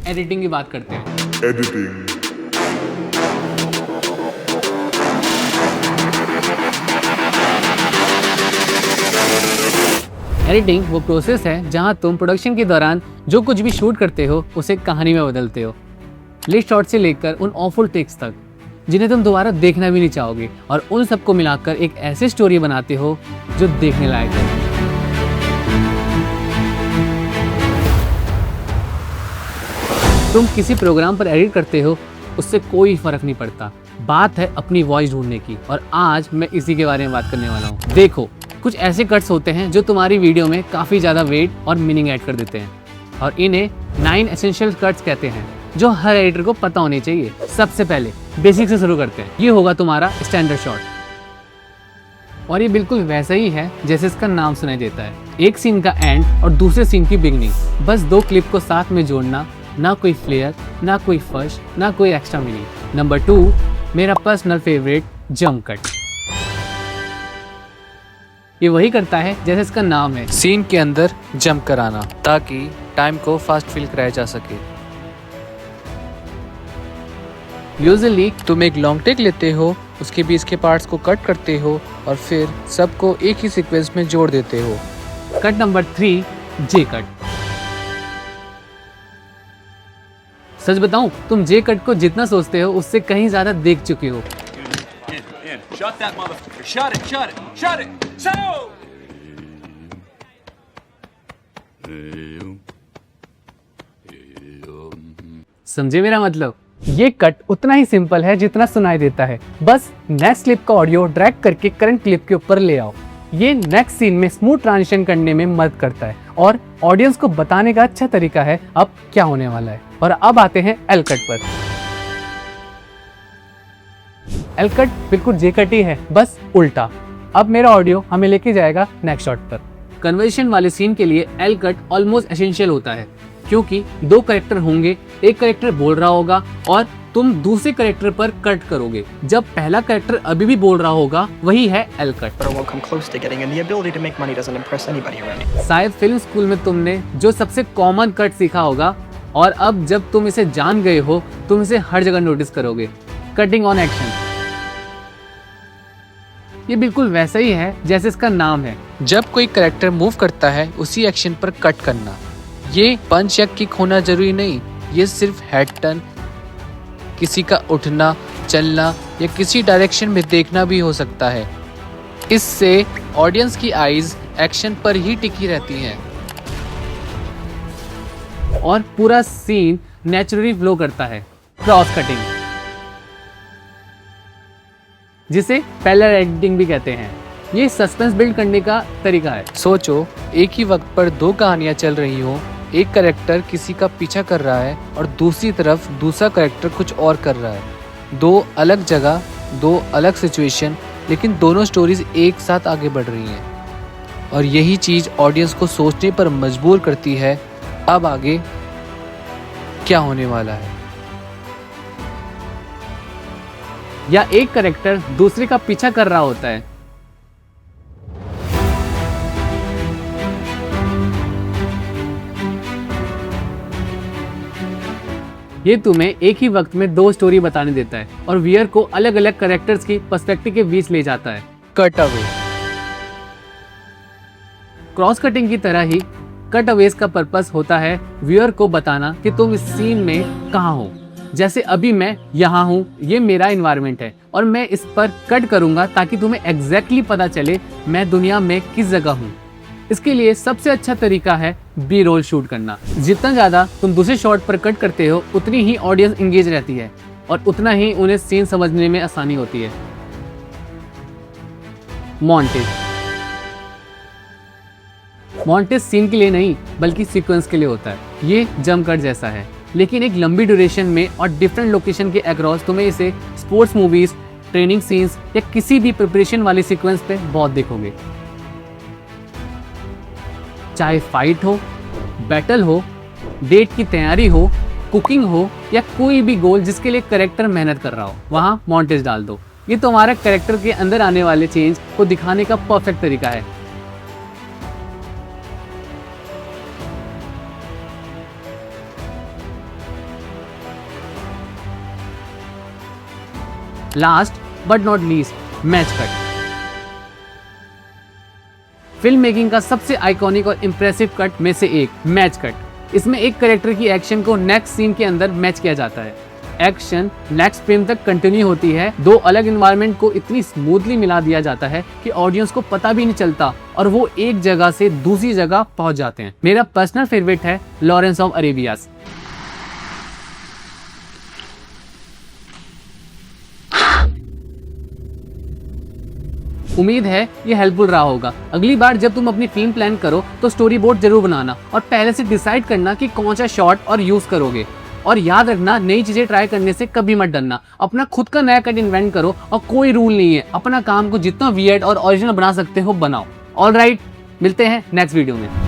Editing की बात करते हैं। एडिटिंग वो प्रोसेस है जहां तुम प्रोडक्शन के दौरान जो कुछ भी शूट करते हो उसे कहानी में बदलते हो। लिस्ट शॉट से लेकर उन ऑफुल टेक्स तक जिन्हें तुम दोबारा देखना भी नहीं चाहोगे, और उन सबको मिलाकर एक ऐसी स्टोरी बनाते हो जो देखने लायक है। तुम किसी प्रोग्राम पर एडिट करते हो उससे कोई फर्क नहीं पड़ता, बात है अपनी वॉइस ढूंढने की, और आज मैं इसी के बारे में बात करने वाला हूँ। देखो, कुछ ऐसे कट्स होते हैं जो तुम्हारी वीडियो में काफ़ी ज़्यादा वेट और मीनिंग ऐड कर देते हैं, और इन्हें 9 एसेंशियल कट्स कहते हैं जो हर एडिटर को पता होनी चाहिए। सबसे पहले बेसिक से शुरू करते हैं। ये होगा तुम्हारा स्टैंडर्ड शॉट, और ये बिल्कुल वैसा ही है जैसे इसका नाम सुनाई देता है। एक सीन का एंड और दूसरे सीन की बिगनिंग, बस 2 क्लिप को साथ में जोड़ना, ना कोई फ्लेयर, ना कोई फर्श, ना कोई एक्स्ट्रा मीनिंग। नंबर 2, मेरा पर्सनल फेवरेट, जंप कट। ये वही करता है जैसे इसका नाम है, सीन के अंदर जंप कराना, ताकि टाइम को फास्ट फिल कराया जा सके। यूजुअली तुम एक लॉन्ग टेक लेते हो, उसके बीच के पार्ट्स को कट करते हो और फिर सबको एक ही सीक्वेंस में जोड़ देते हो। कट नंबर 3, जे कट। सच बताऊं, तुम जे कट को जितना सोचते हो उससे कहीं ज्यादा देख चुके हो। समझे मेरा मतलब? ये कट उतना ही सिंपल है जितना सुनाई देता है। बस नेक्स्ट क्लिप का ऑडियो ड्रैग करके करंट क्लिप के ऊपर ले आओ। ये नेक्स्ट सीन में स्मूथ ट्रांजिशन करने में मदद करता है और ऑडियंस को बताने का अच्छा तरीका है अब क्या होने वाला है। और अब आते हैं एल कट पर। एल कट बिल्कुल जे कट ही है, बस उल्टा। अब मेरा ऑडियो हमें लेके जाएगा नेक्स्ट शॉट पर। कन्वर्सेशन वाले सीन के लिए एल कट ऑलमोस्ट एसेंशियल होता है, क्योंकि 2 कैरेक्टर होंगे, एक कैरेक्टर बोल रहा होगा और तुम दूसरे कैरेक्टर पर कट करोगे। जब पहला कैरेक्टर अभी भी बोल रहा होगा, वही है एल कट। शायद फिल्म स्कूल में तुमने जो सबसे कॉमन कट सीखा होगा, और अब जब तुम इसे जान गए हो तुम इसे हर जगह नोटिस करोगे। Cutting on action. ये बिल्कुल वैसा ही है जैसे इसका नाम है। जब कोई कैरेक्टर मूव करता है उसी एक्शन पर कट करना। ये पंच या किक होना जरूरी नहीं, ये सिर्फ हेड टर्न, किसी का उठना, चलना या किसी डायरेक्शन में देखना भी हो सकता है। इससे ऑडियंस की आईज एक्शन पर ही टिकी रहती हैं और पूरा सीन नेचुरली फ्लो करता है। क्रॉस कटिंग, जिसे पैरेलल एडिटिंग भी कहते हैं, ये सस्पेंस बिल्ड करने का तरीका है। सोचो, एक ही वक्त पर 2 कहानियां चल रही हो, एक कैरेक्टर किसी का पीछा कर रहा है और दूसरी तरफ दूसरा कैरेक्टर कुछ और कर रहा है। 2 अलग जगह, 2 अलग सिचुएशन, लेकिन दोनों स्टोरीज एक साथ आगे बढ़ रही हैं। और यही चीज ऑडियंस को सोचने पर मजबूर करती है, अब आगे क्या होने वाला है। या एक कैरेक्टर दूसरे का पीछा कर रहा होता है। ये तुम्हें एक ही वक्त में 2 स्टोरी बताने देता है और व्यूअर को अलग अलग कैरेक्टर्स की पर्सपेक्टिव के बीच ले जाता है। Cut away. क्रॉस कटिंग की तरह ही कट अवेज का पर्पस होता है व्यूअर को बताना कि तुम इस सीन में कहाँ हो। जैसे अभी मैं यहाँ हूँ, ये मेरा एनवायरनमेंट है और मैं इस पर कट करूंगा ताकि तुम्हें एग्जैक्टली पता चले मैं दुनिया में किस जगह हूँ। इसके लिए सबसे अच्छा तरीका है बी रोल शूट करना। जितना ज़्यादा तुम दूसरे शॉट पर कट करते हो उतनी ही ऑडियंस इंगेज रहती है और उतना ही उन्हें सीन समझने में आसानी होती है। मॉन्टेज। मॉन्टेज सीन के लिए नहीं बल्कि सीक्वेंस के लिए होता है। ये जंप कट जैसा है, लेकिन एक लंबी ड्यूरेशन में और डिफरेंट लोकेशन के अक्रॉस। तुम्हें इसे स्पोर्ट्स मूवीज, ट्रेनिंग सीन्स या किसी भी प्रिपरेशन वाली सीक्वेंस पे बहुत देखोगे। चाहे फाइट हो, बैटल हो, डेट की तैयारी हो, कुकिंग हो या कोई भी गोल जिसके लिए कैरेक्टर मेहनत कर रहा हो, वहाँ मॉन्टेज डाल दो। ये तुम्हारा कैरेक्टर के अंदर आने वाले चेंज को दिखाने का परफेक्ट तरीका है। Last but not least, match cut. Film making का सबसे आइकॉनिक और इम्प्रेसिव कट में से एक, मैच कट। इसमें एक कैरेक्टर की एक्शन को नेक्स्ट सीन के अंदर मैच किया जाता है। एक्शन नेक्स्ट फ्रेम तक कंटिन्यू होती है। दो अलग एनवायरनमेंट को इतनी स्मूथली मिला दिया जाता है कि ऑडियंस को पता भी नहीं चलता और वो एक जगह से दूसरी जगह पहुंच जाते हैं। मेरा पर्सनल फेवरेट है लॉरेंस ऑफ अरेबियास। उम्मीद है ये हेल्पफुल रहा होगा। अगली बार जब तुम अपनी फिल्म प्लान करो तो स्टोरी बोर्ड जरूर बनाना और पहले से डिसाइड करना कि कौन सा शॉट और यूज करोगे। और याद रखना, नई चीजें ट्राई करने से कभी मत डरना। अपना खुद का नया कट इन्वेंट करो और कोई रूल नहीं है। अपना काम को जितना वियर्ड और ओरिजिनल बना सकते हो बनाओ। ऑलराइट, मिलते हैं नेक्स्ट वीडियो में।